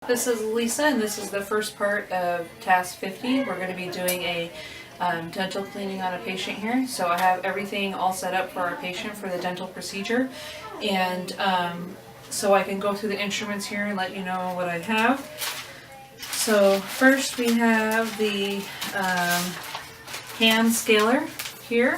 This is Lisa, and this is the first part of task 50. We're going to be doing a dental cleaning on a patient here. So I have everything all set up for our patient for the dental procedure, and so I can go through the instruments here and let you know what I have. So first we have the hand scaler here.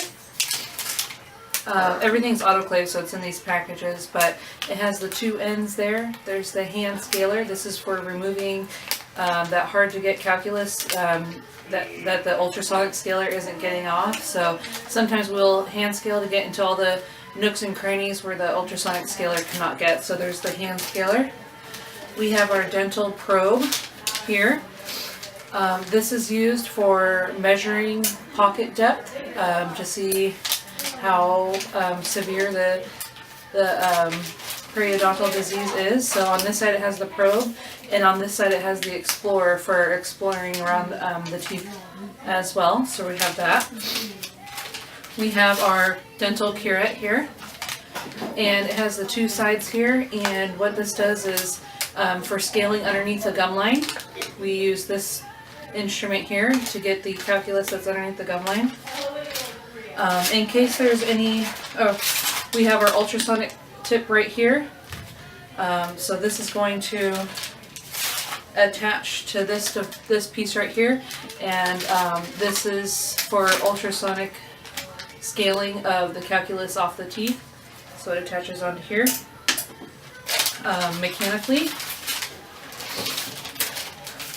Everything's autoclaved, so it's in these packages, but it has the two ends there. There's the hand scaler. This is for removing that hard to get calculus that the ultrasonic scaler isn't getting off. So sometimes we'll hand scale to get into all the nooks and crannies where the ultrasonic scaler cannot get. So there's the hand scaler. We have our dental probe here. This is used for measuring pocket depth to see how severe the periodontal disease is. So on this side it has the probe, and on this side it has the explorer for exploring around the teeth as well. So we have that. We have our dental curette here, and it has the two sides here, and what this does is for scaling underneath the gum line, we use this instrument here to get the calculus that's underneath the gum line. In case there's any, we have our ultrasonic tip right here. So this is going to attach to this piece right here, and this is for ultrasonic scaling of the calculus off the teeth. So it attaches onto here mechanically.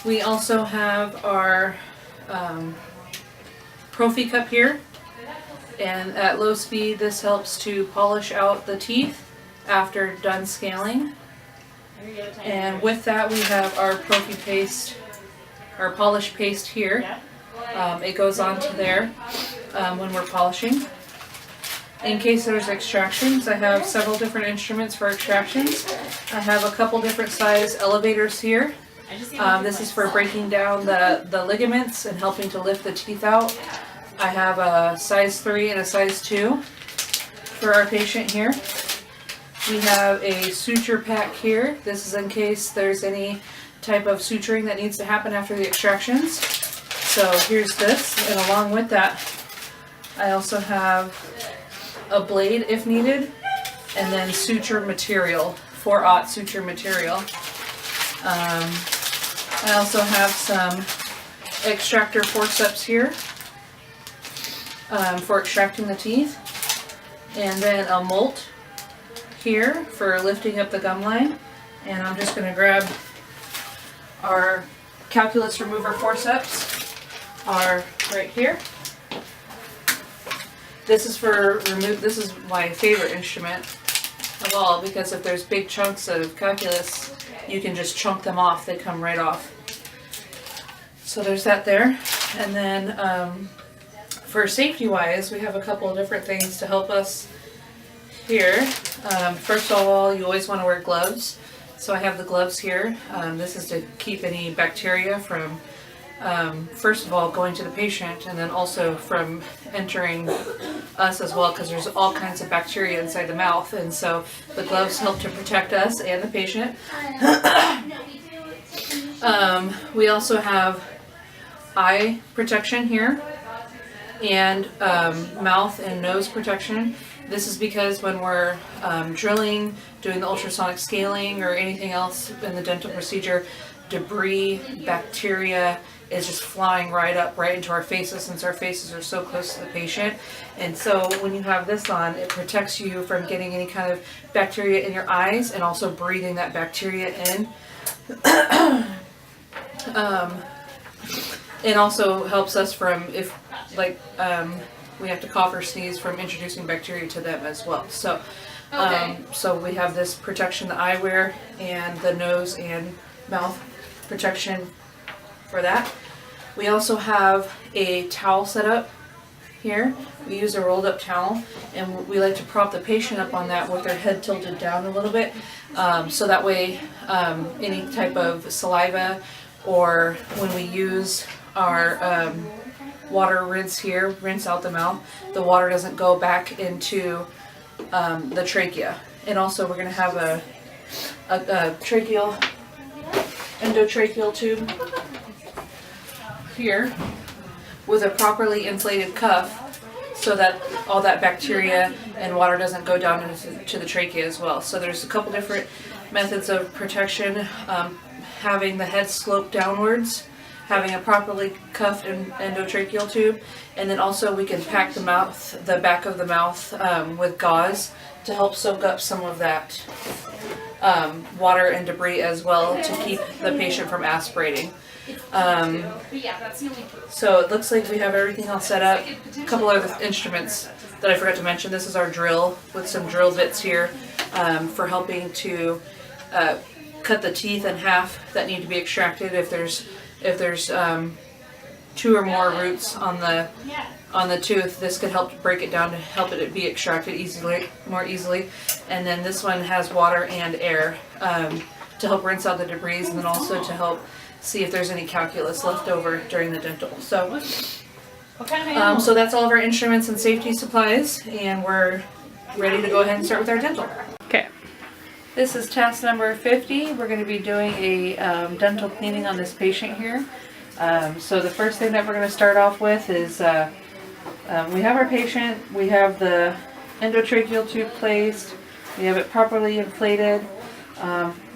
We also have our Profi cup here. And at low speed, this helps to polish out the teeth after done scaling. And with that, we have our Profi paste, our polish paste here. It goes onto there when we're polishing. In case there's extractions, I have several different instruments for extractions. I have a couple different size elevators here. This is for breaking down the ligaments and helping to lift the teeth out. I have a size 3 and a size 2 for our patient here. We have a suture pack here. This is in case there's any type of suturing that needs to happen after the extractions. So here's this, and along with that, I also have a blade if needed, and then suture material, 4/0 suture material. I also have some extractor forceps here. For extracting the teeth, and then a molt here for lifting up the gum line. And I'm just going to grab our calculus remover forceps are right here. This is for this is my favorite instrument of all, because if there's big chunks of calculus, you can just chunk them off. They come right off. So there's that there. And then for safety wise, we have a couple of different things to help us here. First of all, you always want to wear gloves. So I have the gloves here. This is to keep any bacteria from, first of all, going to the patient, and then also from entering us as well, because there's all kinds of bacteria inside the mouth, and so the gloves help to protect us and the patient. We also have eye protection here, and mouth and nose protection. This is because when we're drilling, doing the ultrasonic scaling, or anything else in the dental procedure, debris, bacteria is just flying right into our faces, since our faces are so close to the patient. And so when you have this on, it protects you from getting any kind of bacteria in your eyes, and also breathing that bacteria in. It also helps us from, if we have to cough or sneeze, from introducing bacteria to them as well. So, so we have this protection, the eyewear, and the nose and mouth protection for that. We also have a towel set up here. We use a rolled up towel, and we like to prop the patient up on that with their head tilted down a little bit, so that way any type of saliva, or when we use our water rinse here, rinse out the mouth, the water doesn't go back into the trachea. And also we're going to have a tracheal endotracheal tube here with a properly inflated cuff so that all that bacteria and water doesn't go down into the trachea as well. So there's a couple different methods of protection. Having the head slope downwards, having a properly cuffed endotracheal tube, and then also we can pack the mouth, the back of the mouth with gauze to help soak up some of that water and debris as well to keep the patient from aspirating. So it looks like we have everything all set up. A couple other instruments that I forgot to mention. This is our drill with some drill bits here for helping to cut the teeth in half that need to be extracted. If there's 2 or more roots on the tooth, this could help to break it down to help it be extracted more easily. And then this one has water and air to help rinse out the debris, and then also to help see if there's any calculus left over during the dental. So, so that's all of our instruments and safety supplies, and we're ready to go ahead and start with our dental. Okay. This is task number 50. We're going to be doing a dental cleaning on this patient here. So the first thing that we're going to start off with is we have our patient, we have the endotracheal tube placed, we have it properly inflated,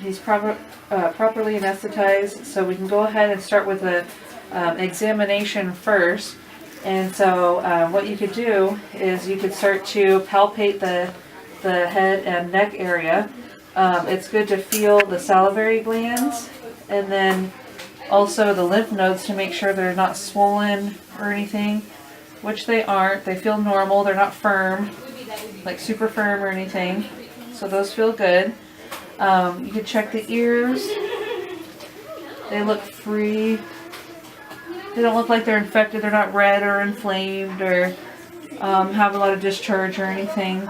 he's properly anesthetized, so we can go ahead and start with a examination first. And so what you could do is you could start to palpate the head and neck area. It's good to feel the salivary glands and then also the lymph nodes to make sure they're not swollen or anything, which they aren't. They feel normal. They're not firm, like super firm or anything. So those feel good. You can check the ears. They look free. They don't look like they're infected. They're not red or inflamed or have a lot of discharge or anything.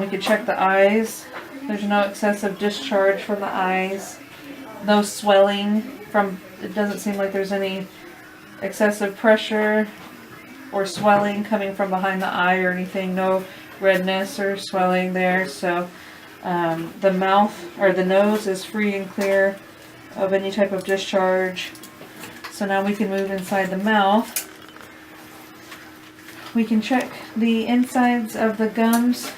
We could check the eyes. There's no excessive discharge from the eyes. No swelling from, it doesn't seem like there's any excessive pressure or swelling coming from behind the eye or anything. No redness or swelling there. So the mouth or the nose is free and clear of any type of discharge. So now we can move inside the mouth. We can check the insides of the gums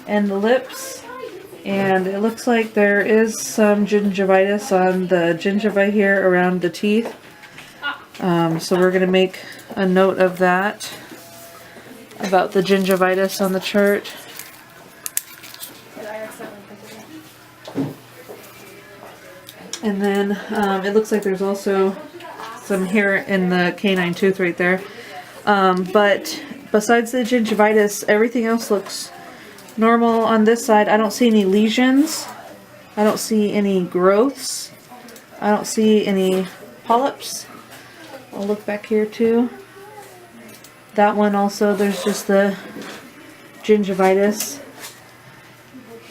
and the lips, and it looks like there is some gingivitis on the gingiva here around the teeth. So we're going to make a note of that, about the gingivitis on the chart. And then it looks like there's also some hair in the canine tooth right there. But besides the gingivitis, everything else looks normal on this side. I don't see any lesions. I don't see any growths. I don't see any polyps. I'll look back here too. That one also, there's just the gingivitis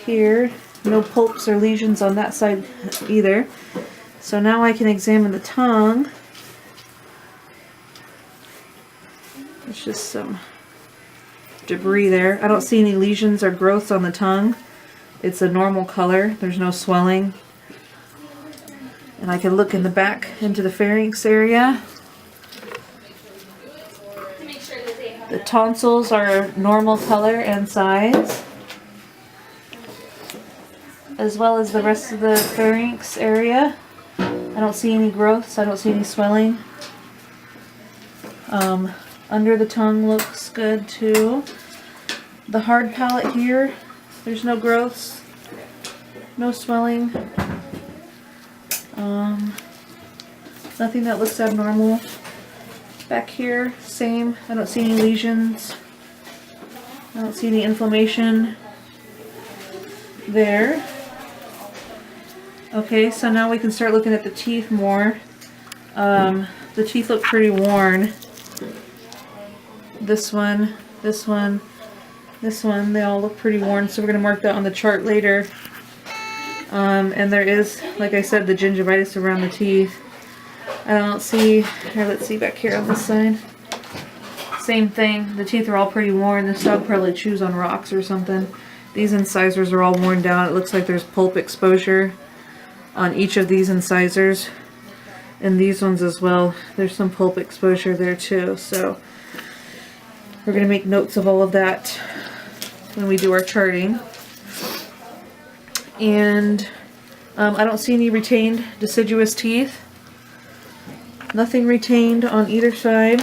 here. No pulps or lesions on that side either. So now I can examine the tongue. There's just some debris there. I don't see any lesions or growths on the tongue. It's a normal color. There's no swelling. And I can look in the back into the pharynx area. The tonsils are normal color and size, as well as the rest of the pharynx area. I don't see any growths. I don't see any swelling. Under the tongue looks good too. The hard palate here, there's no growths, no swelling. Nothing that looks abnormal. Back here, same. I don't see any lesions. I don't see any inflammation there. Okay, so now we can start looking at the teeth more. The teeth look pretty worn. This one, this one, this one, they all look pretty worn, so we're going to mark that on the chart later. And there is, like I said, the gingivitis around the teeth. I don't see, here, let's see back here on this side. Same thing, the teeth are all pretty worn. This dog probably chews on rocks or something. These incisors are all worn down. It looks like there's pulp exposure on each of these incisors, and these ones as well. There's some pulp exposure there too, so we're going to make notes of all of that when we do our charting. And I don't see any retained deciduous teeth. Nothing retained on either side.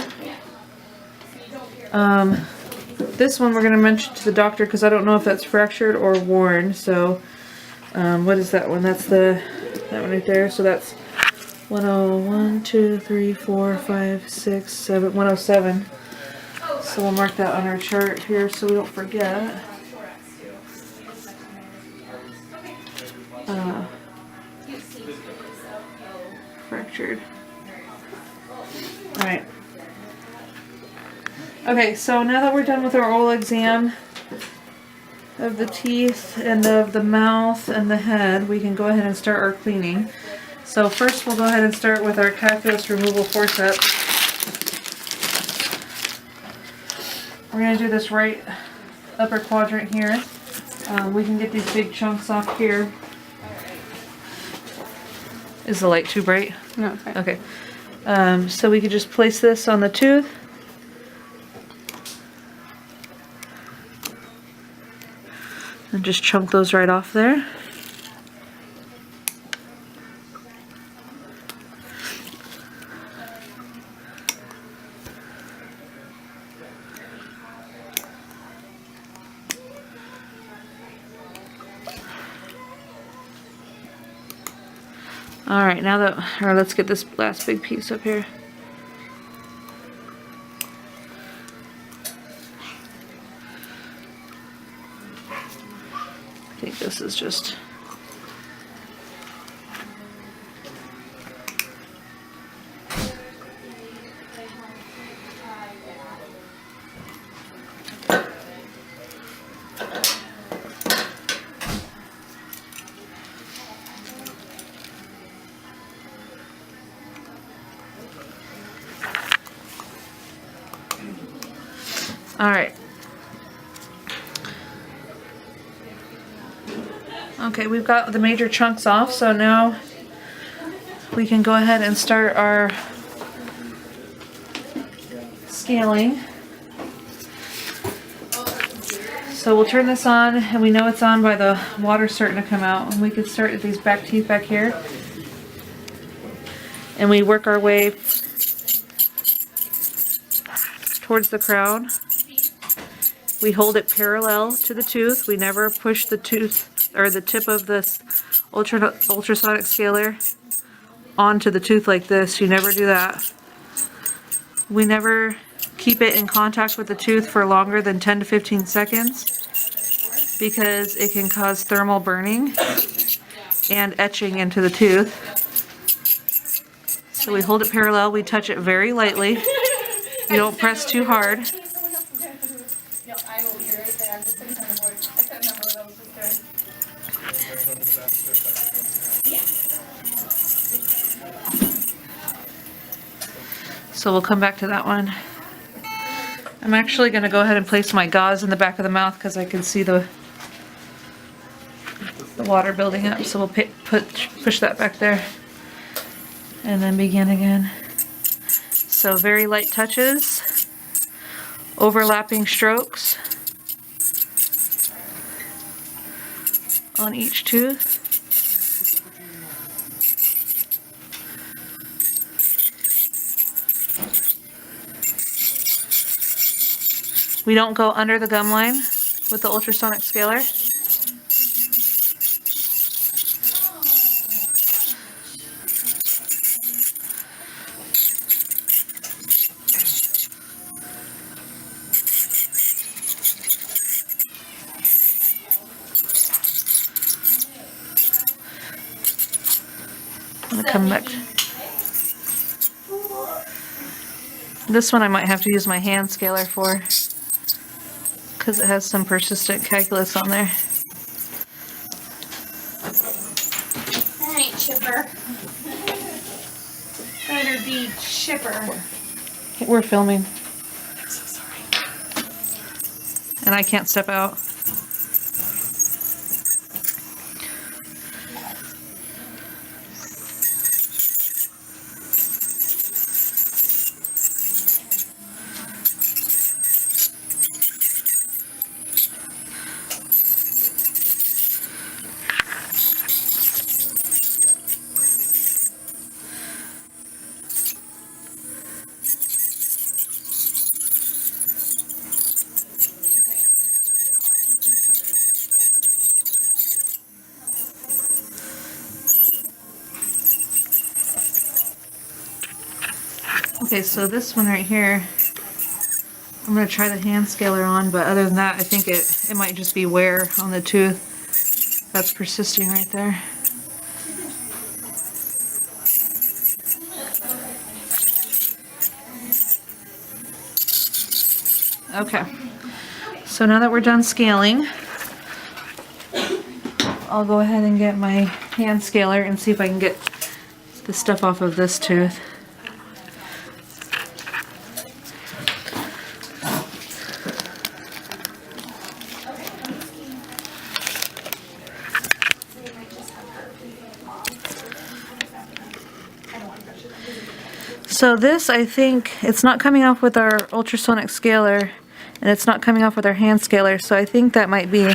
This one we're going to mention to the doctor because I don't know if that's fractured or worn. So what is that one? That's that one right there. So that's 101, 2, 3, 4, 5, 6, 7, 107. So we'll mark that on our chart here so we don't forget. Fractured. Alright. Okay, so now that we're done with our oral exam of the teeth and of the mouth and the head, we can go ahead and start our cleaning. So first we'll go ahead and start with our calculus removal forceps. We're going to do this right upper quadrant here. We can get these big chunks off here. Is the light too bright? No, it's fine. Okay. So we could just place this on the tooth. And just chunk those right off there. Alright, now that, or let's get this last big piece up here. I think this is just... Alright. Okay, we've got the major chunks off, so now we can go ahead and start our scaling. So we'll turn this on, and we know it's on by the water starting to come out, and we can start at these back teeth back here. And we work our way towards the crown. We hold it parallel to the tooth. We never push the tooth or the tip of this ultrasonic scaler onto the tooth like this. You never do that. We never keep it in contact with the tooth for longer than 10 to 15 seconds because it can cause thermal burning and etching into the tooth. So we hold it parallel. We touch it very lightly. You don't press too hard. So we'll come back to that one. I'm actually going to go ahead and place my gauze in the back of the mouth because I can see the water building up. So we'll push that back there and then begin again. So very light touches, overlapping strokes on each tooth. We don't go under the gum line with the ultrasonic scaler. I'm gonna come back. This one I might have to use my hand scaler for, because it has some persistent calculus on there. Alright, Chipper. Better be Chipper. We're filming. I'm so sorry. And I can't step out. Okay, so this one right here, I'm going to try the hand scaler on, but other than that, I think it might just be wear on the tooth that's persisting right there. Okay, so now that we're done scaling, I'll go ahead and get my hand scaler and see if I can get the stuff off of this tooth. So this, I think, it's not coming off with our ultrasonic scaler, and it's not coming off with our hand scaler, so I think that might be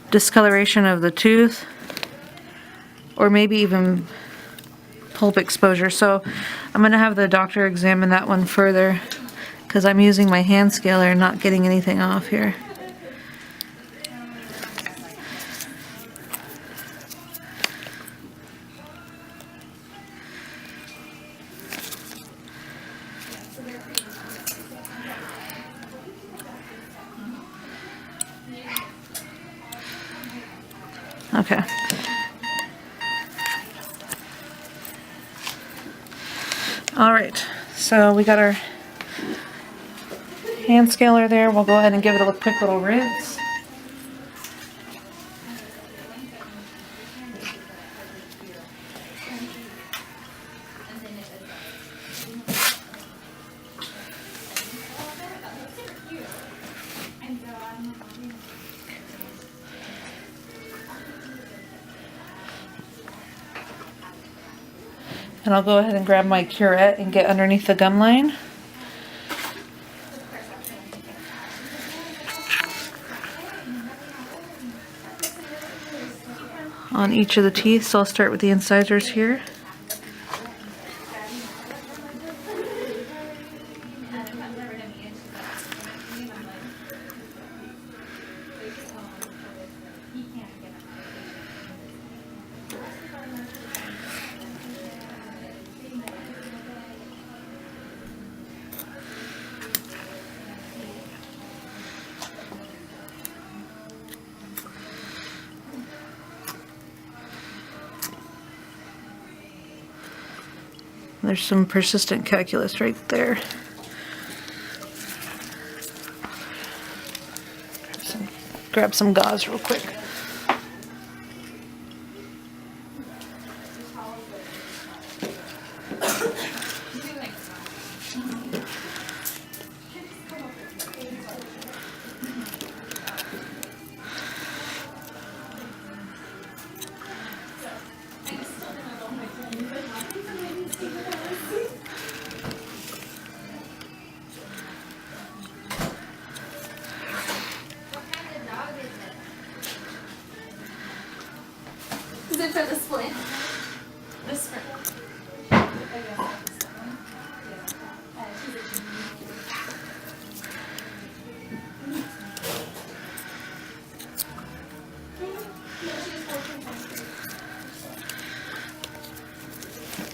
discoloration of the tooth, or maybe even pulp exposure. So I'm going to have the doctor examine that one further, because I'm using my hand scaler and not getting anything off here. Okay. All right, so we got our hand scaler there. We'll go ahead and give it a quick little rinse. And I'll go ahead and grab my curette and get underneath the gum line. On each of the teeth, so I'll start with the incisors here. There's some persistent calculus right there. Grab some gauze real quick. Is it for the split? The split.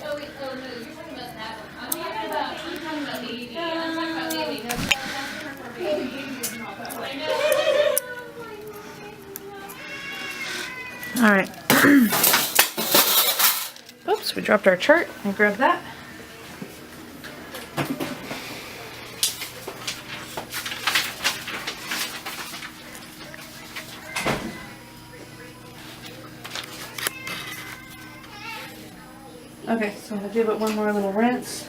Oh wait, oh no, you're talking about that one. I'm talking about baby. I'm talking about baby. All right. Oops, we dropped our chart. I'll grab that. Okay, so I'll give it one more little rinse.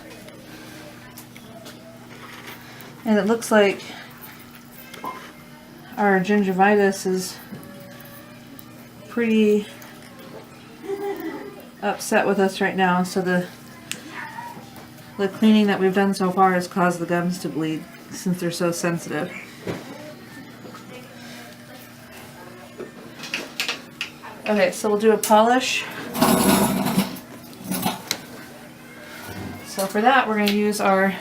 And it looks like our gingivitis is pretty upset with us right now, so the cleaning that we've done so far has caused the gums to bleed since they're so sensitive. Okay, so we'll do a polish. So for that, we're going to use our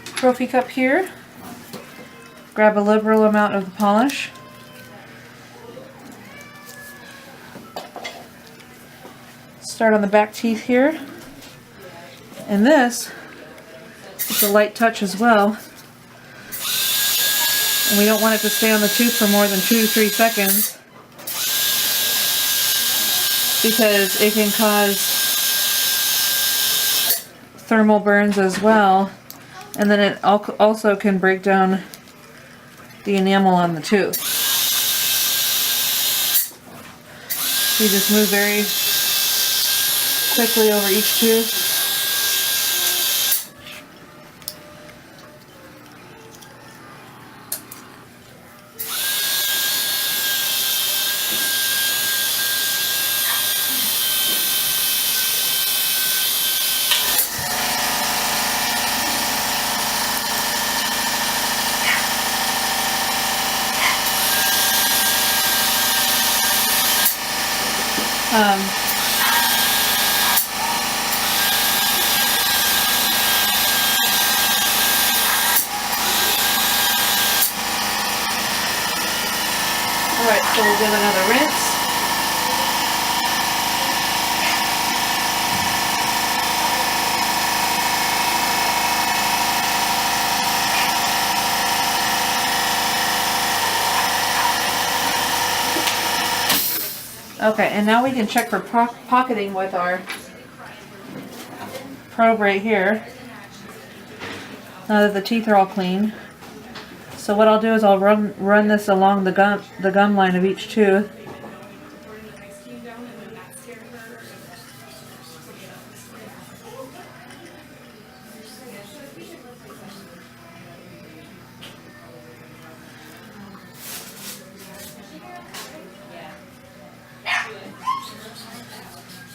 Profi cup here. Grab a liberal amount of the polish. Start on the back teeth here. And this It's a light touch as well. And we don't want it to stay on the tooth for more than 2 to 3 seconds because it can cause thermal burns as well. And then it also can break down the enamel on the tooth. You just move very quickly over each tooth. Alright, so we'll give another rinse. Okay, and now we can check for pocketing with our probe right here. Now that the teeth are all clean. So what I'll do is I'll run this along the gum line of each tooth.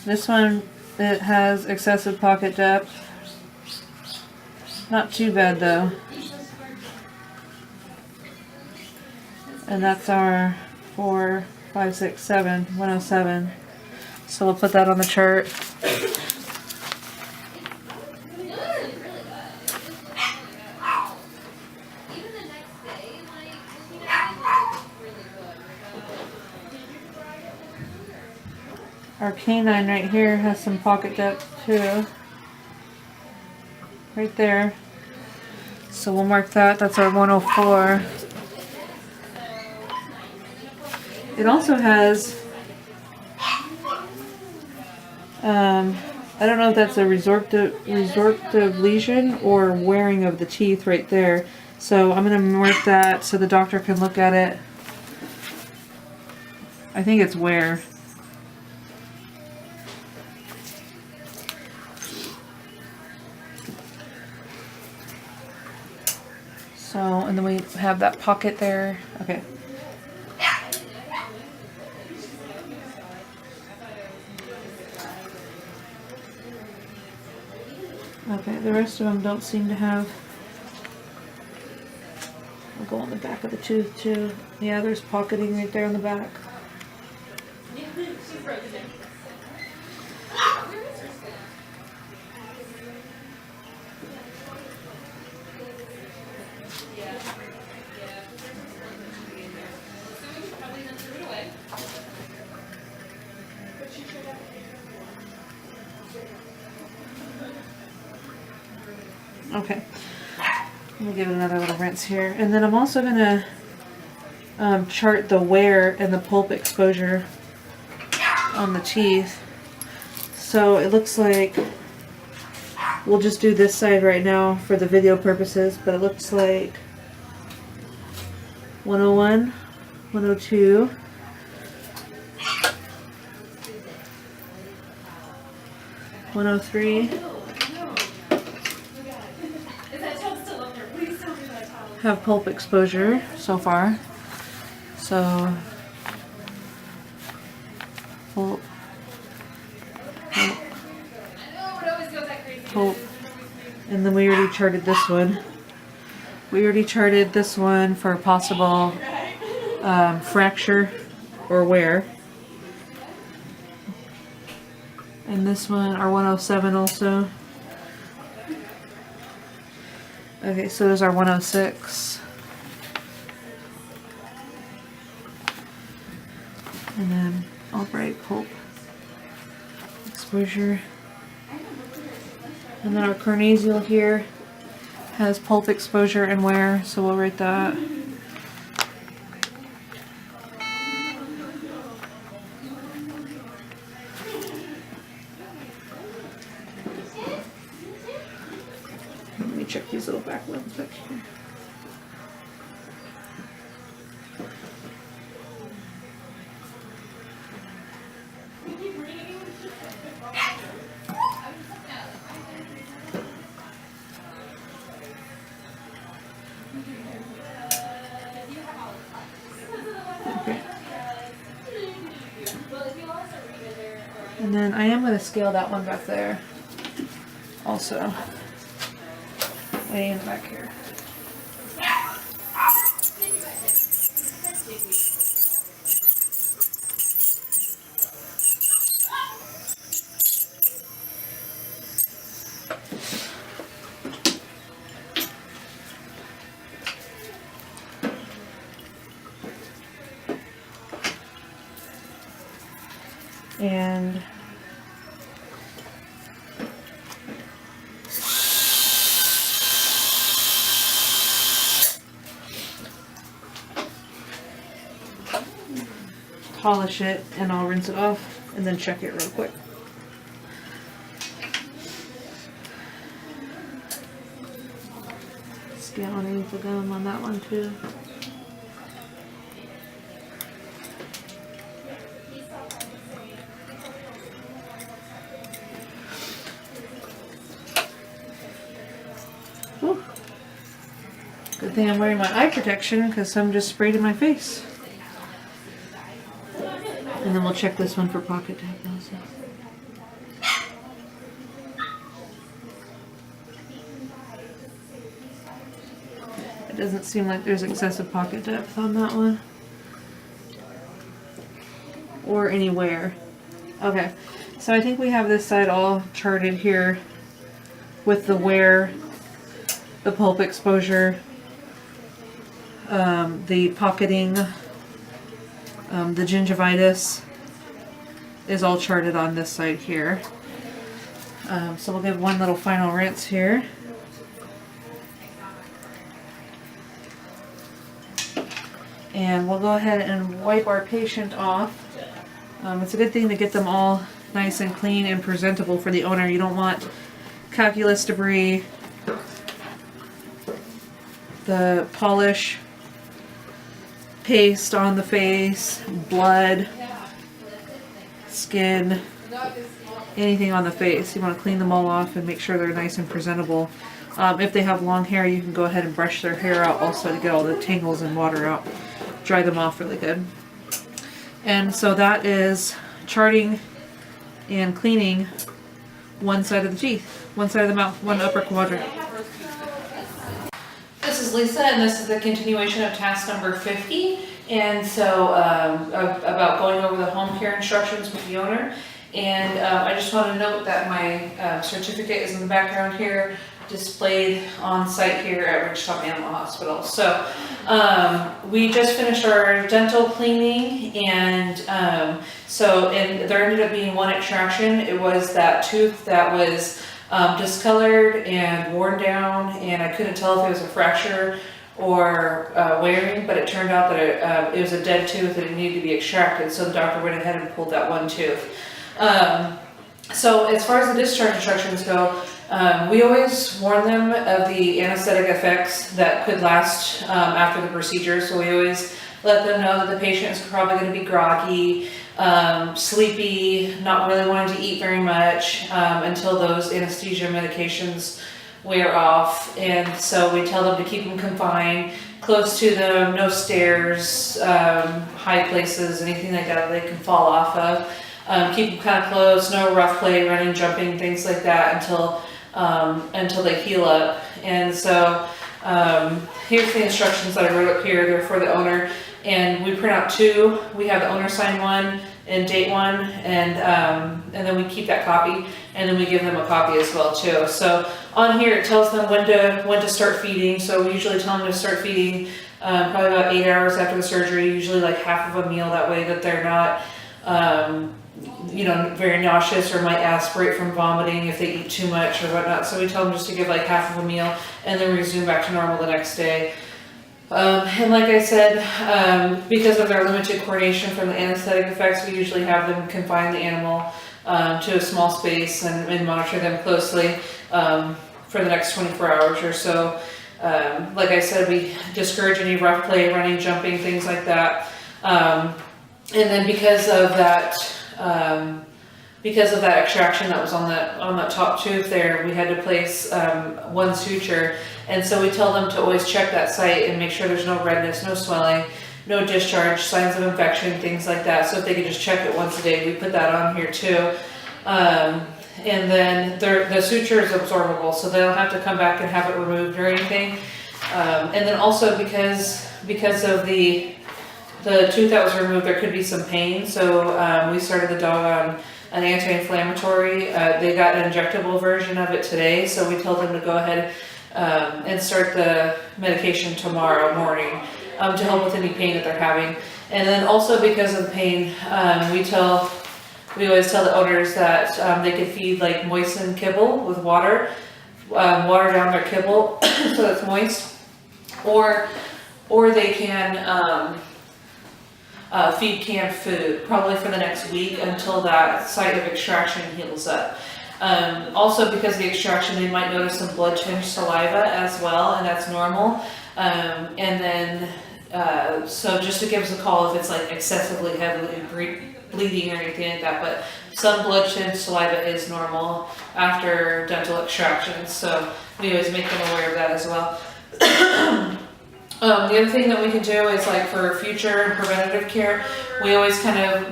This one, it has excessive pocket depth. Not too bad though. And that's our 4, 5, 6, 7, 107. So we'll put that on the chart. Our canine right here has some pocket depth too. Right there. So we'll mark that. That's our 104. It also has, I don't know if that's a resorptive lesion or wearing of the teeth right there. So I'm going to mark that so the doctor can look at it. I think it's wear. So, and then we have that pocket there. Okay. Okay, the rest of them don't seem to have. I'll go on the back of the tooth too. Yeah, there's pocketing right there on the back. Okay, let me give it another little rinse here. And then I'm also going to chart the wear and the pulp exposure on the teeth. So it looks like we'll just do this side right now for the video purposes, but it looks like 101, 102, 103. Have pulp exposure so far. So pulp, pulp, and then we already charted this one. We already charted this one for possible fracture or wear. And this one, our 107 also. Okay, so there's our 106. And then Albright pulp exposure. And then our carnasial here. has pulp exposure and wear, so we'll write that. Let me check these little back ones back here. Okay. And then I am going to scale that one back there also. Way in the back here. And polish it, and I'll rinse it off and then check it real quick. Scale underneath the gum on that one too. Whew. Good thing I'm wearing my eye protection because some just sprayed in my face. And then we'll check this one for pocket tap also. It doesn't seem like there's excessive pocket depth on that one. Or anywhere. Okay, so I think we have this side all charted here with the wear, the pulp exposure, the pocketing, the gingivitis is all charted on this side here. So we'll give one little final rinse here. And we'll go ahead and wipe our patient off. It's a good thing to get them all nice and clean and presentable for the owner. You don't want calculus debris, the polish, paste on the face, blood, skin, anything on the face. You want to clean them all off and make sure they're nice and presentable. If they have long hair, you can go ahead and brush their hair out also to get all the tangles and water out. Dry them off really good. And so that is charting and cleaning one side of the teeth, one side of the mouth, one upper quadrant. This is Lisa, and this is the continuation of task number 50. And so about going over the home care instructions with the owner. And I just want to note that my certificate is in the background here, displayed on site here at Ridge Top Animal Hospital. So we just finished our dental cleaning, and there ended up being one extraction. It was that tooth that was discolored and worn down, and I couldn't tell if it was a fracture or wearing, but it turned out that it was a dead tooth and it needed to be extracted, so the doctor went ahead and pulled that one tooth. So as far as the discharge instructions go, we always warn them of the anesthetic effects that could last after the procedure, so we always let them know that the patient is probably going to be groggy, sleepy, not really wanting to eat very much until those anesthesia medications wear off. And so we tell them to keep them confined, close to them, no stairs, high places, anything like that they can fall off of. Keep them kind of close, no rough play, running, jumping, things like that until they heal up. And so here's the instructions that I wrote up here. They're for the owner, and we print out two. We have the owner sign one and date one, and then we keep that copy, and then we give them a copy as well too. So on here it tells them when to start feeding. So we usually tell them to start feeding probably about 8 hours after the surgery, usually like half of a meal, that way that they're not very nauseous or might aspirate from vomiting if they eat too much or whatnot. So we tell them just to give like half of a meal and then resume back to normal the next day. And like I said, because of their limited coordination from the anesthetic effects, we usually have them confine the animal to a small space and monitor them closely for the next 24 hours or so. Like I said, we discourage any rough play, running, jumping, things like that. And then because of that extraction that was on that top tooth there, we had to place one suture. And so we tell them to always check that site and make sure there's no redness, no swelling, no discharge, signs of infection, things like that. So if they could just check it once a day, we put that on here too. And then the suture is absorbable, so they don't have to come back and have it removed or anything. And then also because of the tooth that was removed, there could be some pain. So we started the dog on an anti-inflammatory. They got an injectable version of it today, so we told them to go ahead and start the medication tomorrow morning to help with any pain that they're having. And then also because of the pain, we always tell the owners that they could feed like moistened kibble with water, water down their kibble so it's moist, or they can feed canned food probably for the next week until that site of extraction heals up. Also because of the extraction, they might notice some blood tinged saliva as well, and that's normal. And then so just to give us a call if it's like excessively heavily bleeding or anything like that, but some blood tinged saliva is normal after dental extractions, so we always make them aware of that as well. The other thing that we can do is like for future preventative care, we always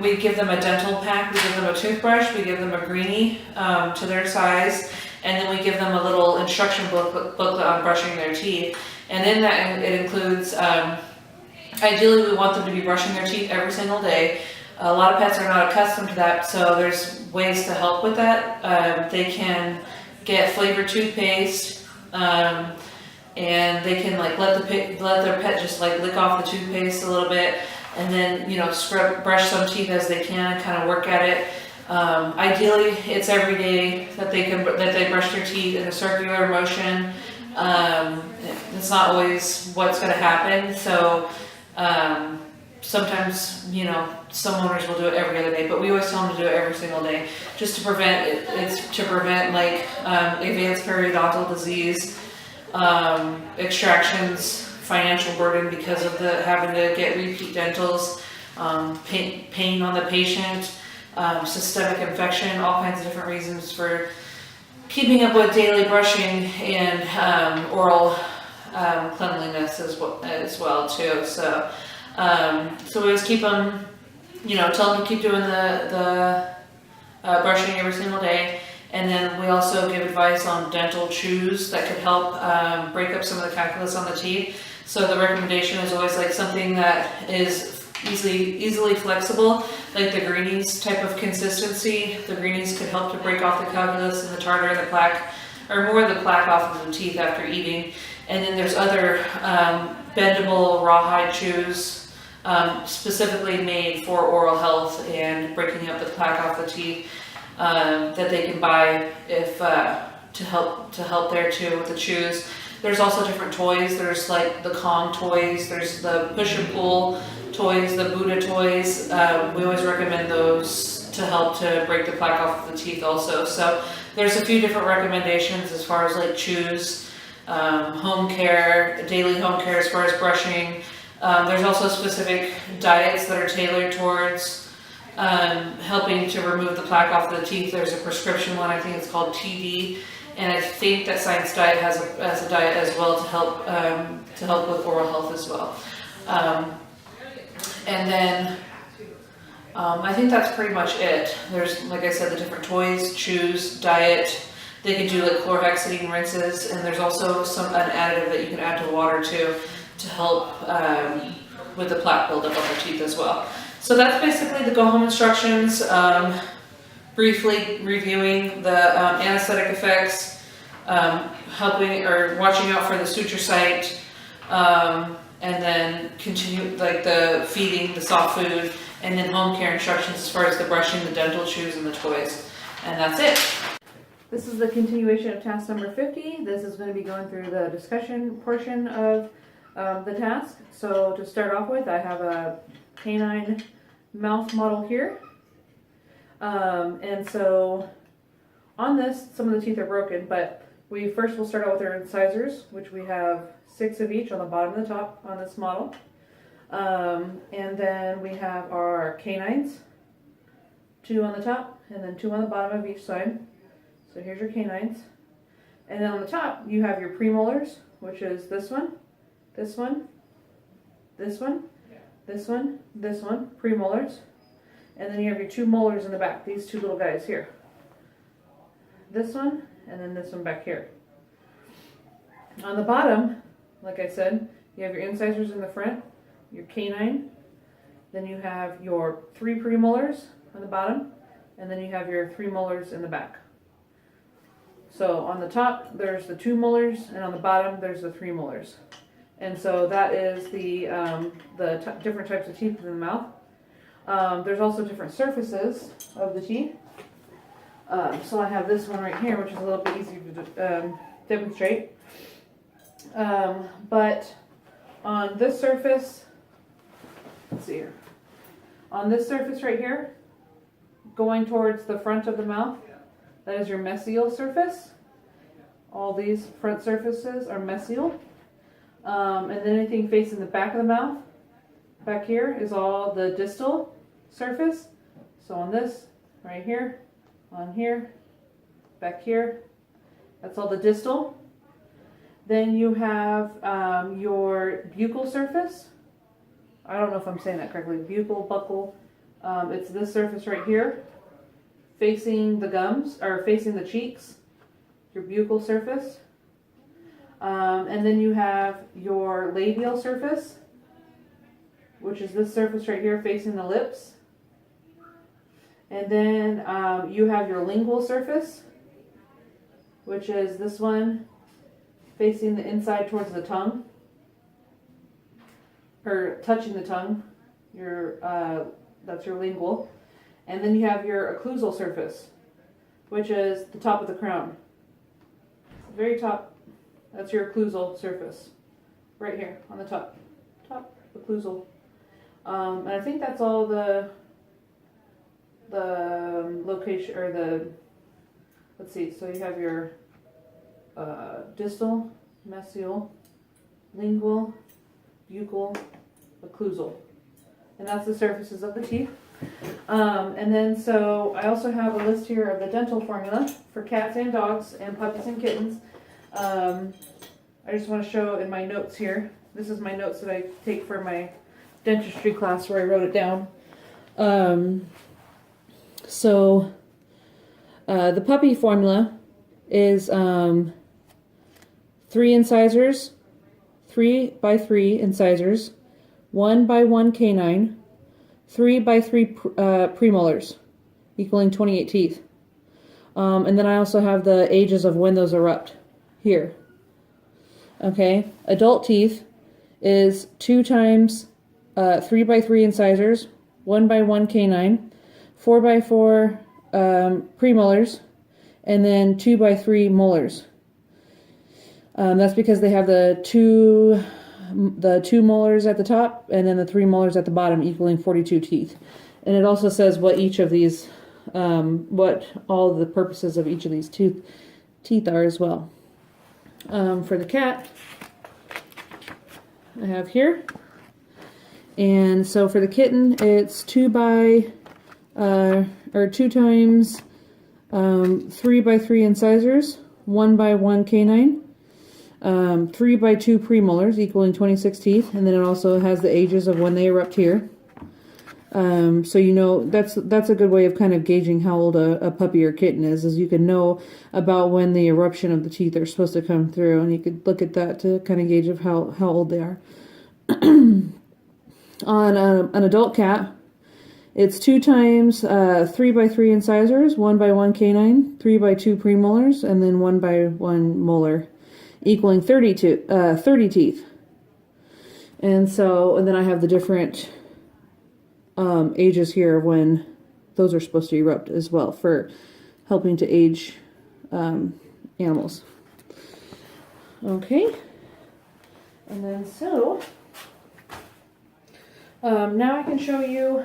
we give them a dental pack, we give them a toothbrush, we give them a greenie to their size, and then we give them a little instruction booklet on brushing their teeth. And in that it includes, ideally we want them to be brushing their teeth every single day. A lot of pets are not accustomed to that, so there's ways to help with that. They can get flavored toothpaste, and they can like let their pet just like lick off the toothpaste a little bit, and then brush some teeth as they can, kind of work at it. Ideally, it's every day that they brush their teeth in a circular motion. It's not always what's going to happen, so sometimes some owners will do it every other day, but we always tell them to do it every single day, just to prevent it. It's to prevent like advanced periodontal disease, extractions, financial burden because of having to get repeat dentals, pain on the patient, systemic infection, all kinds of different reasons for keeping up with daily brushing and oral cleanliness as well too. So we always keep them, tell them to keep doing the brushing every single day. And then we also give advice on dental chews that could help break up some of the calculus on the teeth. So the recommendation is always like something that is easily flexible, like the greenies type of consistency. The greenies could help to break off the calculus and the tartar and the plaque, or more of the plaque off of the teeth after eating. And then there's other bendable rawhide chews specifically made for oral health and breaking up the plaque off the teeth. That they can buy if to help there too with the chews. There's also different toys. There's like the Kong toys. There's the push and pull toys, the Buddha toys. We always recommend those to help to break the plaque off of the teeth also. So there's a few different recommendations as far as like chews, home care, daily home care as far as brushing. There's also specific diets that are tailored towards helping to remove the plaque off the teeth. There's a prescription one, I think it's called TD, and I think that Science Diet has a diet as well to help with oral health as well. And then I think that's pretty much it. There's, like I said, the different toys, chews, diet. They can do like chlorhexidine rinses, and there's also an additive that you can add to water too to help with the plaque buildup on their teeth as well. So that's basically the go-home instructions, briefly reviewing the anesthetic effects, helping or watching out for the suture site, and then continue like the feeding, the soft food, and then home care instructions as far as the brushing, the dental chews, and the toys. And that's it. This is the continuation of task number 50. This is going to be going through the discussion portion of the task. So to start off with, I have a canine mouth model here. And so on this, some of the teeth are broken, but we first will start out with our incisors, which we have 6 of each on the bottom and the top on this model. And then we have our canines, 2 on the top and then 2 on the bottom of each side. So here's your canines. And then on the top, you have your premolars, which is this one, this one, this one, this one, this one, premolars. And then you have your 2 molars in the back, these 2 little guys here. This one, and then this one back here. On the bottom, like I said, you have your incisors in the front, your canine, then you have your 3 premolars on the bottom, and then you have your 3 molars in the back. So on the top, there's the 2 molars, and on the bottom, there's the 3 molars. And so that is the different types of teeth in the mouth. There's also different surfaces of the teeth. So I have this one right here, which is a little bit easier to demonstrate. But on this surface, let's see here. On this surface right here, going towards the front of the mouth, that is your mesial surface. All these front surfaces are mesial. And then anything facing the back of the mouth, back here, is all the distal surface. So on this, right here, on here, back here, that's all the distal. Then you have your buccal surface. I don't know if I'm saying that correctly. Buccal, buccal. It's this surface right here, facing the gums, or facing the cheeks, your buccal surface. And then you have your labial surface, which is this surface right here facing the lips. And then you have your lingual surface, which is this one facing the inside towards the tongue, or touching the tongue. That's your lingual. And then you have your occlusal surface, which is the top of the crown. The very top, that's your occlusal surface. Right here on the top occlusal. And I think that's all the location, or let's see, so you have your distal, mesial, lingual, buccal, occlusal. And that's the surfaces of the teeth. And then so I also have a list here of the dental formula for cats and dogs and puppies and kittens. I just want to show in my notes here. This is my notes that I take for my dentistry class where I wrote it down. So the puppy formula is 3 incisors, 3 by 3 incisors, 1 by 1 canine, 3 by 3 premolars, equaling 28 teeth. And then I also have the ages of when those erupt here. Okay, adult teeth is 2 times 3 by 3 incisors, 1 by 1 canine, 4 by 4 premolars, and then 2 by 3 molars. That's because they have the two molars at the top and then the 3 molars at the bottom, equaling 42 teeth. And it also says what each of these, what all the purposes of each of these teeth are as well. For the cat, I have here. And so for the kitten, it's 2 times 3 by 3 incisors, 1 by 1 canine, 3 by 2 premolars, equaling 26 teeth, and then it also has the ages of when they erupt here. So you know, that's a good way of kind of gauging how old a puppy or kitten is you can know about when the eruption of the teeth are supposed to come through, and you could look at that to kind of gauge of how old they are. On an adult cat, it's 2 times 3 by 3 incisors, 1 by 1 canine, 3 by 2 premolars, and then 1 by 1 molar, equaling 30 teeth. And then I have the different ages here when those are supposed to erupt as well for helping to age animals. Okay, and then so now I can show you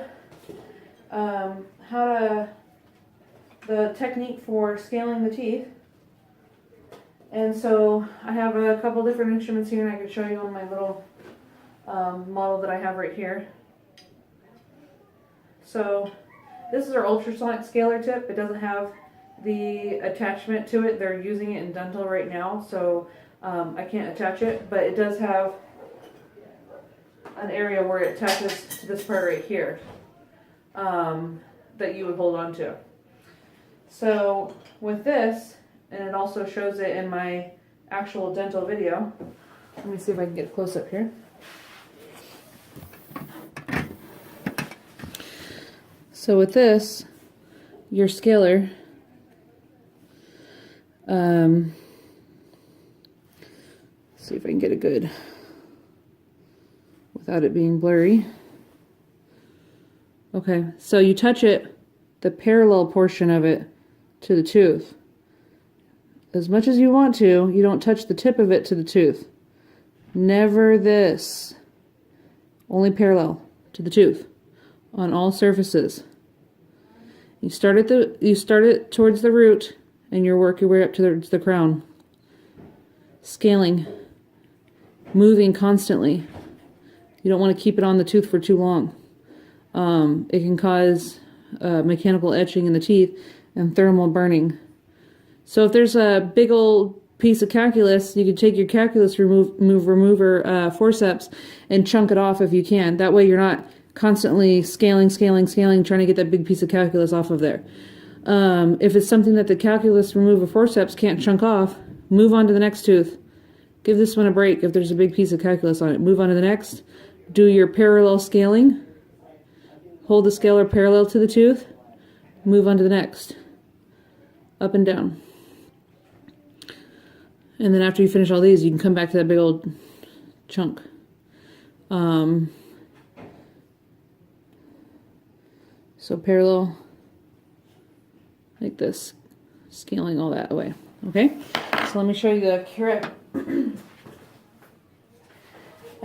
the technique for scaling the teeth. And so I have a couple different instruments here, and I can show you on my little model that I have right here. So this is our ultrasonic scaler tip. It doesn't have the attachment to it. They're using it in dental right now, so I can't attach it, but it does have an area where it attaches to this part right here that you would hold on to. So with this, and it also shows it in my actual dental video. Let me see if I can get a close up here. So with this, your scaler, see if I can get it good without it being blurry. Okay, so you touch it, the parallel portion of it, to the tooth. As much as you want to, you don't touch the tip of it to the tooth. Never this. Only parallel to the tooth on all surfaces. You start it towards the root, and you work your way up to the crown. Scaling, moving constantly. You don't want to keep it on the tooth for too long. It can cause mechanical etching in the teeth and thermal burning. So if there's a big old piece of calculus, you can take your calculus remover forceps and chunk it off if you can. That way you're not constantly scaling, trying to get that big piece of calculus off of there. If it's something that the calculus remover forceps can't chunk off, move on to the next tooth. Give this one a break if there's a big piece of calculus on it. Move on to the next. Do your parallel scaling. Hold the scaler parallel to the tooth. Move on to the next. Up and down. And then after you finish all these, you can come back to that big old chunk. So parallel, like this, scaling all that away. Okay, so let me show you the curette. And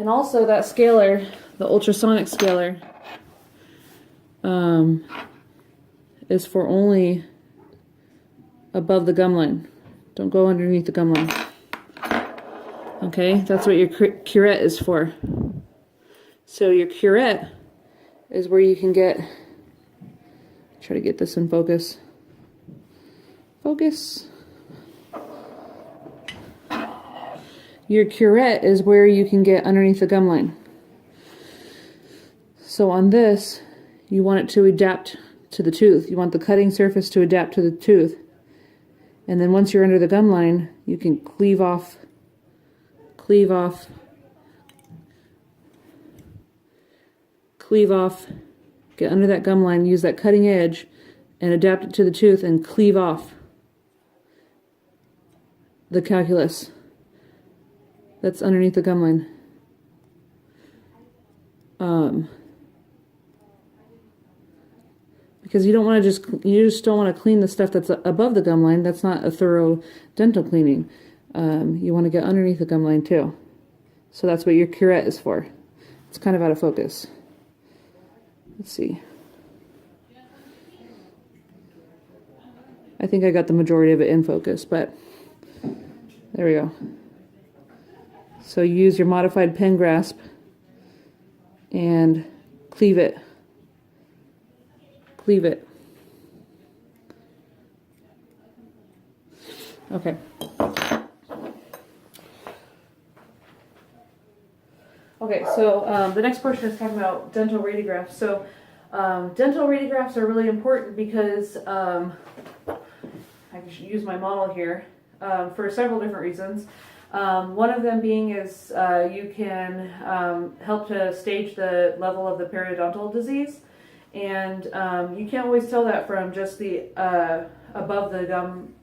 also that scaler, the ultrasonic scaler, is for only above the gum line. Don't go underneath the gum line. Okay, that's what your curette is for. So your curette is where you can get, try to get this in focus. Focus. Your curette is where you can get underneath the gum line. So on this, you want it to adapt to the tooth. You want the cutting surface to adapt to the tooth. And then once you're under the gum line, you can cleave off, get under that gum line, use that cutting edge, and adapt it to the tooth and cleave off the calculus that's underneath the gum line. Because you just don't want to clean the stuff that's above the gum line. That's not a thorough dental cleaning. You want to get underneath the gum line too. So that's what your curette is for. It's kind of out of focus. Let's see. I think I got the majority of it in focus, but there we go. So you use your modified pen grasp and cleave it. Cleave it. Okay. Okay, so the next portion is talking about dental radiographs. So dental radiographs are really important because I can use my model here for several different reasons. One of them being is you can help to stage the level of the periodontal disease. And you can't always tell that from just the above the gum.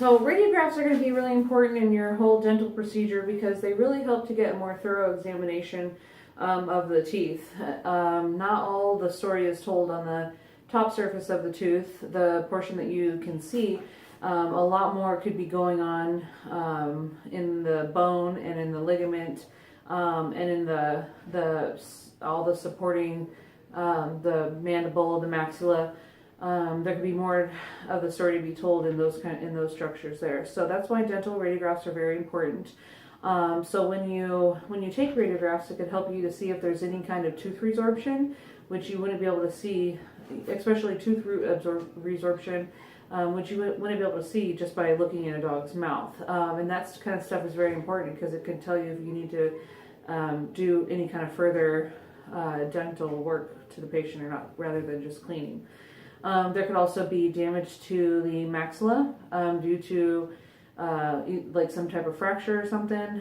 So radiographs are going to be really important in your whole dental procedure because they really help to get a more thorough examination of the teeth. Not all the story is told on the top surface of the tooth, the portion that you can see. A lot more could be going on in the bone and in the ligament and in the all the supporting the mandible, the maxilla. There could be more of the story to be told in those structures there. So that's why dental radiographs are very important. So when you take radiographs, it could help you to see if there's any kind of tooth resorption, which you wouldn't be able to see, especially tooth root resorption, which you wouldn't be able to see just by looking in a dog's mouth. And that kind of stuff is very important because it can tell you if you need to do any kind of further dental work to the patient or not, rather than just cleaning. There could also be damage to the maxilla due to like some type of fracture or something.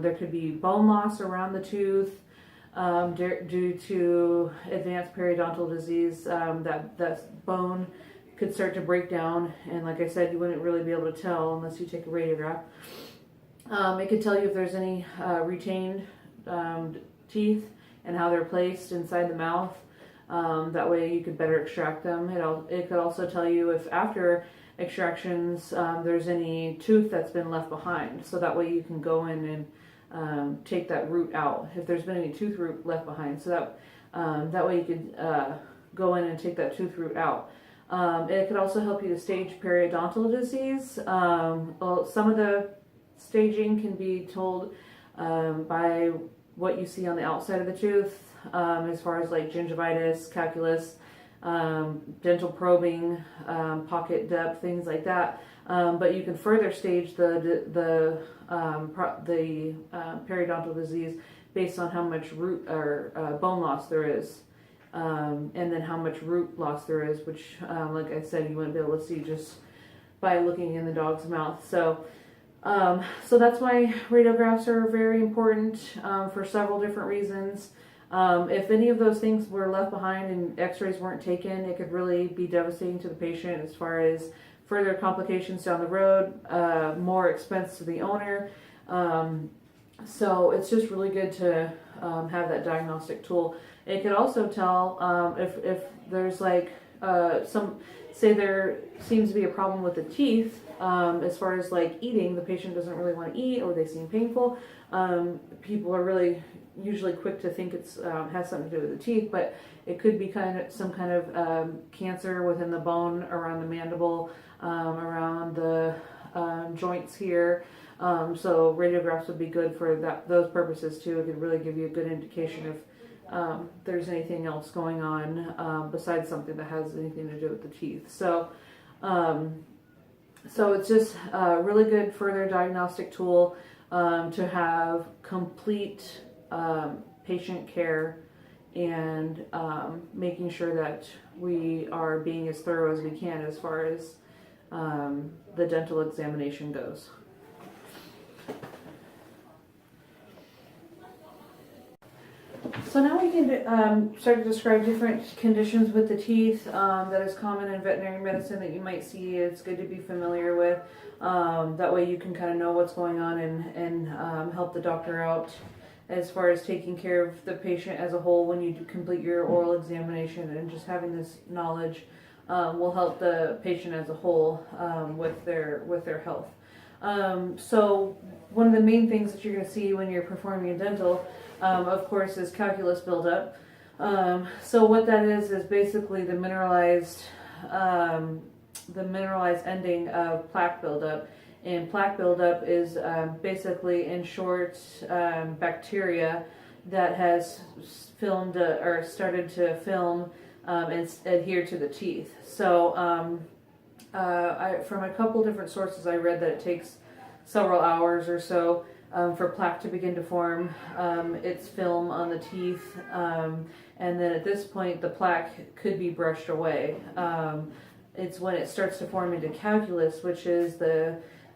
There could be bone loss around the tooth due to advanced periodontal disease. That bone could start to break down, and like I said, you wouldn't really be able to tell unless you take a radiograph. It could tell you if there's any retained teeth and how they're placed inside the mouth. That way you could better extract them. It could also tell you if after extractions there's any tooth that's been left behind. So that way you can go in and take that root out if there's been any tooth root left behind. So that way you could go in and take that tooth root out. It could also help you to stage periodontal disease. Well, some of the staging can be told by what you see on the outside of the tooth. As far as like gingivitis, calculus, dental probing, pocket depth, things like that. But you can further stage the periodontal disease based on how much root or bone loss there is, and then how much root loss there is, which, like I said, you wouldn't be able to see just by looking in the dog's mouth. So that's why radiographs are very important for several different reasons. If any of those things were left behind and x-rays weren't taken, it could really be devastating to the patient as far as further complications down the road, more expense to the owner. So it's just really good to have that diagnostic tool. It could also tell if there's like say there seems to be a problem with the teeth, as far as like eating, the patient doesn't really want to eat or they seem painful. People are really usually quick to think it's has something to do with the teeth, but it could be some kind of cancer within the bone around the mandible, around the joints here. So radiographs would be good for those purposes too. It could really give you a good indication if there's anything else going on besides something that has anything to do with the teeth. So it's just a really good further diagnostic tool to have complete patient care and making sure that we are being as thorough as we can as far as the dental examination goes. So now we can start to describe different conditions with the teeth that is common in veterinary medicine that you might see. It's good to be familiar with. That way you can kind of know what's going on and help the doctor out as far as taking care of the patient as a whole when you complete your oral examination. And just having this knowledge will help the patient as a whole with their health. So one of the main things that you're going to see when you're performing a dental, of course, is calculus buildup. So what that is basically the mineralized ending of plaque buildup. And plaque buildup is basically, in short, bacteria that has filmed or started to film and adhere to the teeth. So from a couple different sources, I read that it takes several hours or so for plaque to begin to form its film on the teeth, and then at this point the plaque could be brushed away. It's when it starts to form into calculus, which is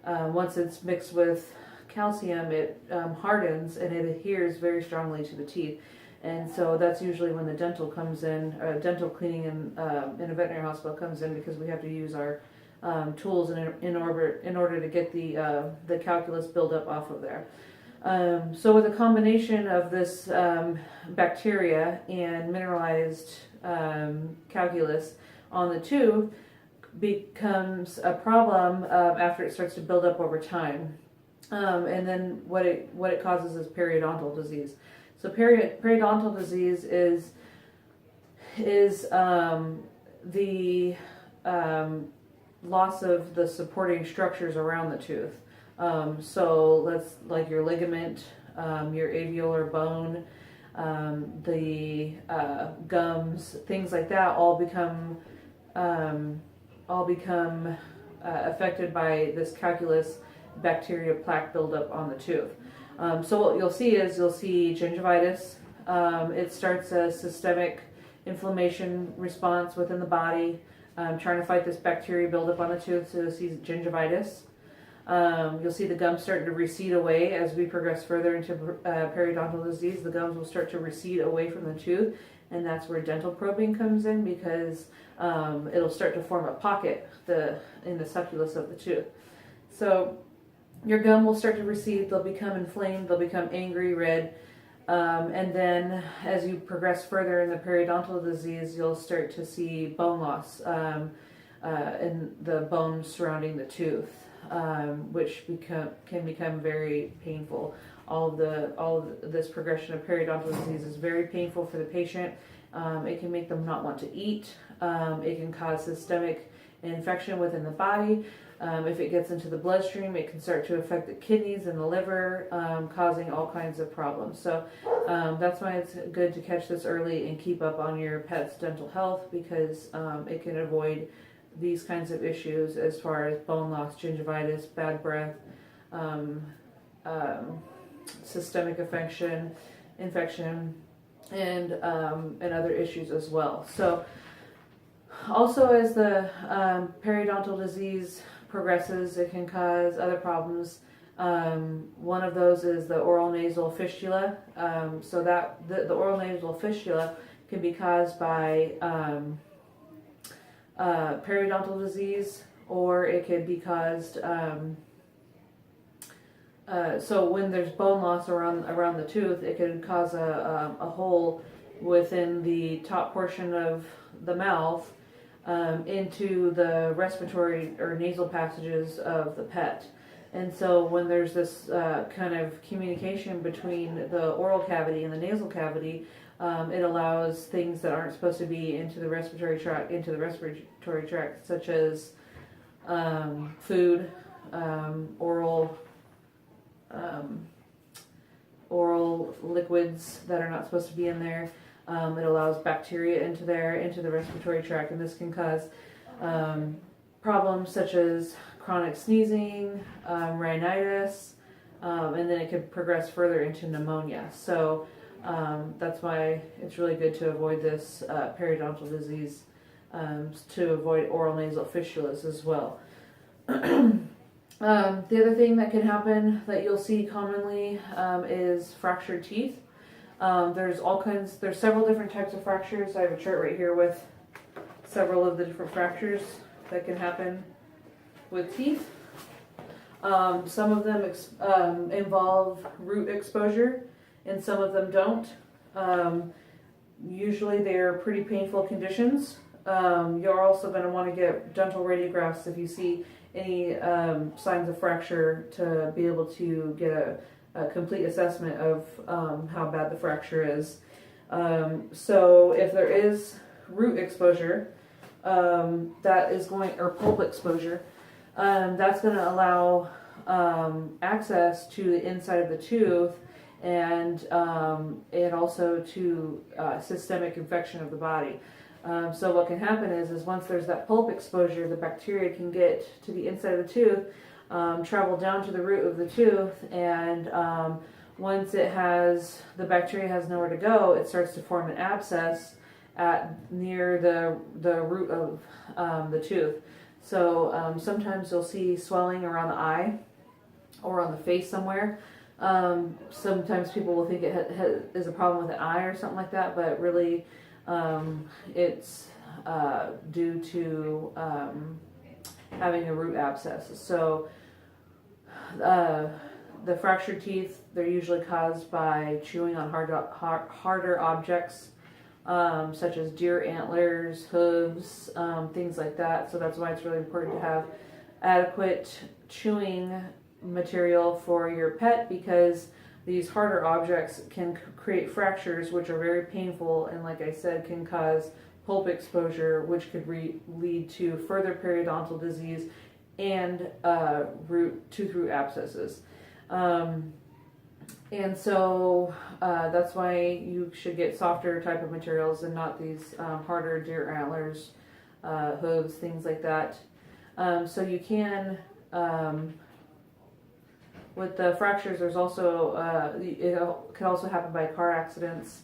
once it's mixed with calcium, it hardens and it adheres very strongly to the teeth. And so that's usually when the dental comes in, dental cleaning in a veterinary hospital comes in, because we have to use our tools in order to get the calculus buildup off of there. So with a combination of this bacteria and mineralized calculus on the tooth becomes a problem after it starts to build up over time. And then what it causes is periodontal disease. So periodontal disease is the loss of the supporting structures around the tooth. So let's like your ligament, your alveolar bone, the gums, things like that all become affected by this calculus bacteria plaque buildup on the tooth. So what you'll see gingivitis. It starts a systemic inflammation response within the body, trying to fight this bacteria buildup on the tooth. So you'll see gingivitis. You'll see the gums starting to recede away as we progress further into periodontal disease. The gums will start to recede away from the tooth, and that's where dental probing comes in, because it'll start to form a pocket in the sulcus of the tooth. So your gum will start to recede, they'll become inflamed, they'll become angry, red, and then as you progress further in the periodontal disease, you'll start to see bone loss in the bones surrounding the tooth, which can become very painful. All of this progression of periodontal disease is very painful for the patient. It can make them not want to eat. It can cause systemic infection within the body. If it gets into the bloodstream, it can start to affect the kidneys and the liver, causing all kinds of problems. So that's why it's good to catch this early and keep up on your pet's dental health, because it can avoid these kinds of issues as far as bone loss, gingivitis, bad breath, systemic infection, and other issues as well. So also as the periodontal disease progresses, it can cause other problems. One of those is the oral nasal fistula. So that the oral nasal fistula can be caused by periodontal disease, or it could be caused so when there's bone loss around the tooth, it can cause a hole within the top portion of the mouth into the respiratory or nasal passages of the pet. And so when there's this kind of communication between the oral cavity and the nasal cavity, it allows things that aren't supposed to be into the respiratory tract, such as food, oral liquids that are not supposed to be in there. It allows bacteria into the respiratory tract, and this can cause problems such as chronic sneezing, rhinitis, and then it could progress further into pneumonia. So that's why it's really good to avoid this periodontal disease, to avoid oral nasal fistulas as well. The other thing that can happen that you'll see commonly is fractured teeth. There's several different types of fractures. I have a chart right here with several of the different fractures that can happen with teeth. Some of them involve root exposure, and some of them don't. Usually they're pretty painful conditions. You're also going to want to get dental radiographs if you see any signs of fracture, to be able to get a complete assessment of how bad the fracture is. So if there is root exposure, that is going, or pulp exposure, that's going to allow access to the inside of the tooth, and also to systemic infection of the body. So what can happen is once there's that pulp exposure, the bacteria can get to the inside of the tooth, travel down to the root of the tooth, and once the bacteria has nowhere to go, it starts to form an abscess near the root of the tooth. So sometimes you'll see swelling around the eye or on the face somewhere. Sometimes people will think it is a problem with the eye or something like that, but really it's due to having a root abscess. So the fractured teeth, they're usually caused by chewing on harder objects, such as deer antlers, hooves, things like that. So that's why it's really important to have adequate chewing material for your pet, because these harder objects can create fractures, which are very painful, and like I said, can cause pulp exposure, which could lead to further periodontal disease and tooth root abscesses. And so that's why you should get softer type of materials and not these harder deer antlers, hooves, things like that. So you can, with the fractures, there's also, it can also happen by car accidents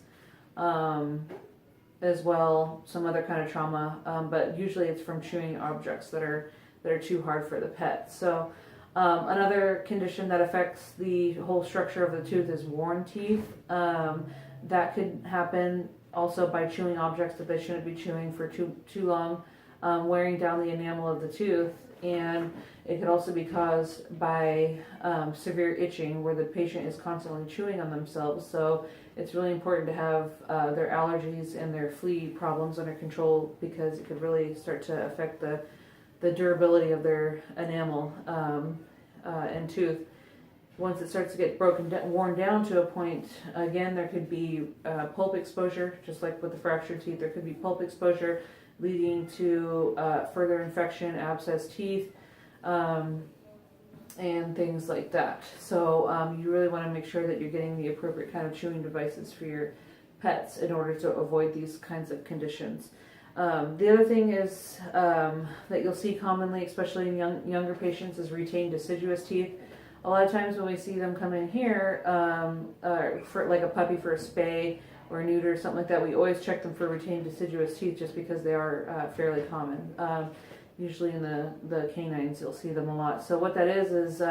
as well, some other kind of trauma, but usually it's from chewing objects that are too hard for the pet. So another condition that affects the whole structure of the tooth is worn teeth. That could happen also by chewing objects that they shouldn't be chewing for too long, wearing down the enamel of the tooth. And it could also be caused by severe itching, where the patient is constantly chewing on themselves. So it's really important to have their allergies and their flea problems under control, because it could really start to affect the durability of their enamel and tooth. Once it starts to get worn down to a point, again, there could be pulp exposure, just like with the fractured teeth. There could be pulp exposure leading to further infection, abscessed teeth, and things like that. So you really want to make sure that you're getting the appropriate kind of chewing devices for your pets in order to avoid these kinds of conditions. The other thing is that you'll see commonly, especially in younger patients, is retained deciduous teeth. A lot of times when we see them come in here for like a puppy for a spay or a neuter or something like that, we always check them for retained deciduous teeth, just because they are fairly common. Usually in the canines you'll see them a lot. So what that is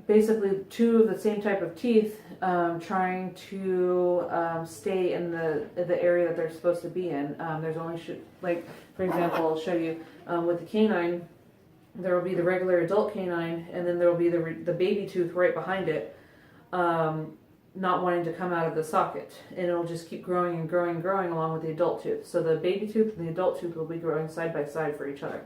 basically two of the same type of teeth trying to stay in the area that they're supposed to be in. There's only like, for example, I'll show you with the canine. There will be the regular adult canine, and then there will be the baby tooth right behind it, not wanting to come out of the socket, and it'll just keep growing and growing and growing along with the adult tooth. So the baby tooth and the adult tooth will be growing side by side for each other.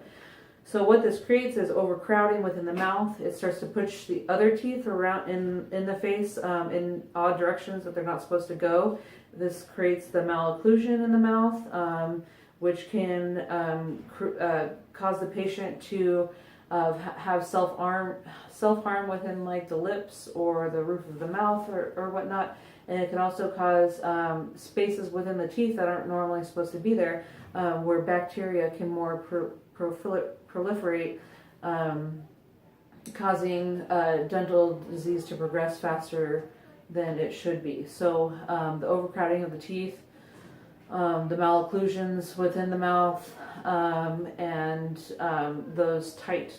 So what this creates is overcrowding within the mouth. It starts to push the other teeth around in the face in odd directions that they're not supposed to go. This creates the malocclusion in the mouth, which can cause the patient to have self-harm within like the lips or the roof of the mouth or whatnot. And it can also cause spaces within the teeth that aren't normally supposed to be there, where bacteria can more proliferate, causing dental disease to progress faster than it should be. So the overcrowding of the teeth, the malocclusions within the mouth, and those tight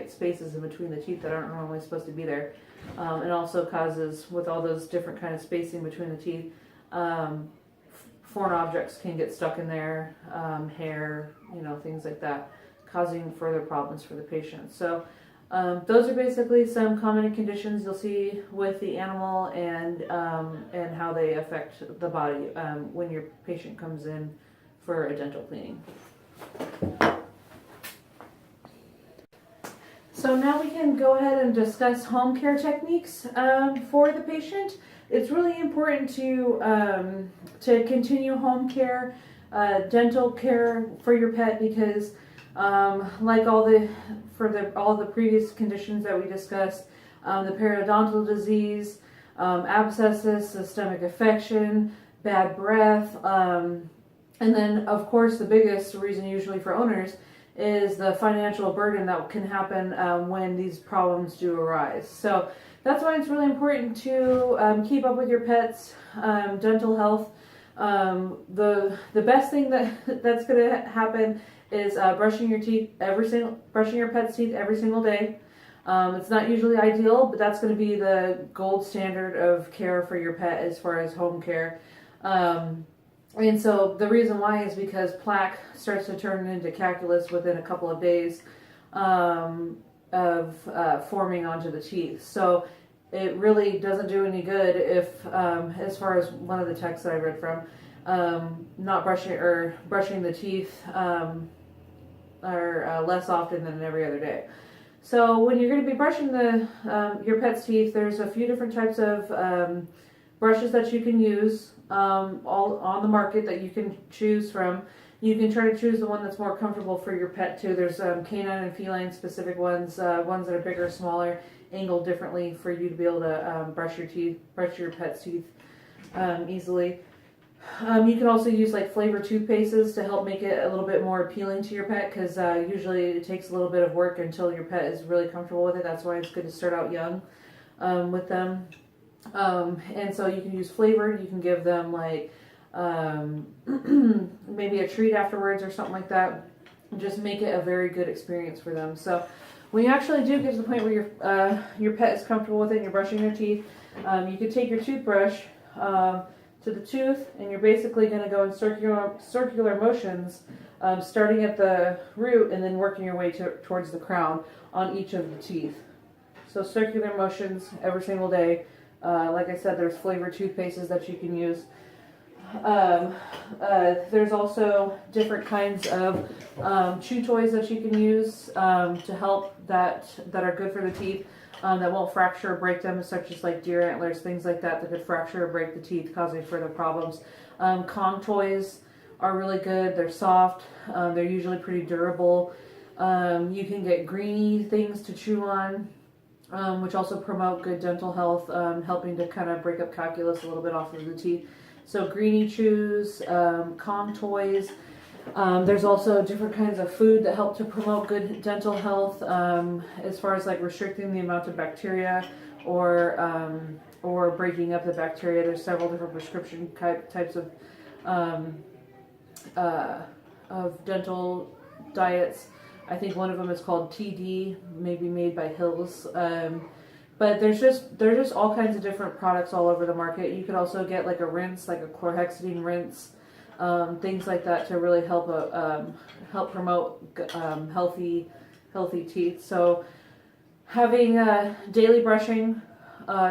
spaces in between the teeth that aren't normally supposed to be there. It also causes, with all those different kind of spacing between the teeth, foreign objects can get stuck in there, hair, things like that, causing further problems for the patient. So those are basically some common conditions you'll see with the animal, and how they affect the body when your patient comes in for a dental cleaning. So now we can go ahead and discuss home care techniques for the patient. It's really important to continue home care, dental care for your pet, because like all the previous conditions that we discussed, the periodontal disease, abscesses, systemic infection, bad breath, and then of course the biggest reason usually for owners is the financial burden that can happen when these problems do arise. So that's why it's really important to keep up with your pet's dental health. The best thing that's going to happen is brushing your pet's teeth every single day. It's not usually ideal, but that's going to be the gold standard of care for your pet as far as home care. And so the reason why is because plaque starts to turn into calculus within a couple of days of forming onto the teeth. So it really doesn't do any good if, as far as one of the texts that I read from, not brushing the teeth or less often than every other day. So when you're going to be brushing your pet's teeth, there's a few different types of brushes that you can use, all on the market that you can choose from. You can try to choose the one that's more comfortable for your pet too. There's canine and feline specific ones, ones that are bigger, smaller, angled differently for you to be able to brush your pet's teeth easily. You can also use like flavor toothpastes to help make it a little bit more appealing to your pet, because usually it takes a little bit of work until your pet is really comfortable with it. That's why it's good to start out young with them. And so you can use flavor. You can give them like maybe a treat afterwards or something like that. Just make it a very good experience for them. So when you actually do get to the point where your pet is comfortable with it and you're brushing their teeth, you could take your toothbrush to the tooth, and you're basically going to go in circular motions, starting at the root and then working your way towards the crown on each of the teeth. So circular motions every single day. Like I said, there's flavored toothpastes that you can use. There's also different kinds of chew toys that you can use to help that are good for the teeth. That won't fracture or break them, such as like deer antlers, things like that could fracture or break the teeth, causing further problems. Kong toys are really good. They're soft. They're usually pretty durable. You can get greeny things to chew on, which also promote good dental health, helping to kind of break up calculus a little bit off of the teeth. So greeny chews, Kong toys. There's also different kinds of food that help to promote good dental health, as far as like restricting the amount of bacteria or breaking up the bacteria. There's several different prescription types of dental diets. I think one of them is called TD, maybe made by Hills. But there's just all kinds of different products all over the market. You could also get like a rinse, like a chlorhexidine rinse. Things like that to really help promote healthy teeth. So having daily brushing,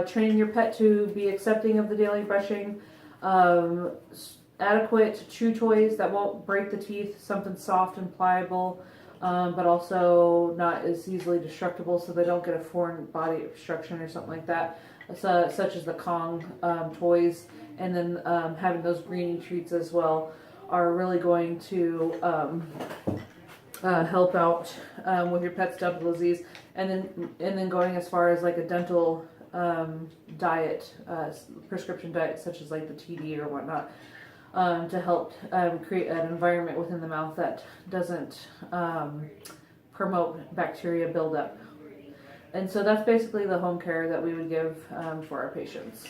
training your pet to be accepting of the daily brushing, adequate chew toys that won't break the teeth, something soft and pliable, but also not as easily destructible, so they don't get a foreign body obstruction or something like that, such as the Kong toys. And then having those greeny treats as well are really going to help out with your pet's dental disease. And then going as far as like a dental diet, prescription diet, such as like the TD or whatnot, to help create an environment within the mouth that doesn't promote bacteria buildup. And so that's basically the home care that we would give for our patients.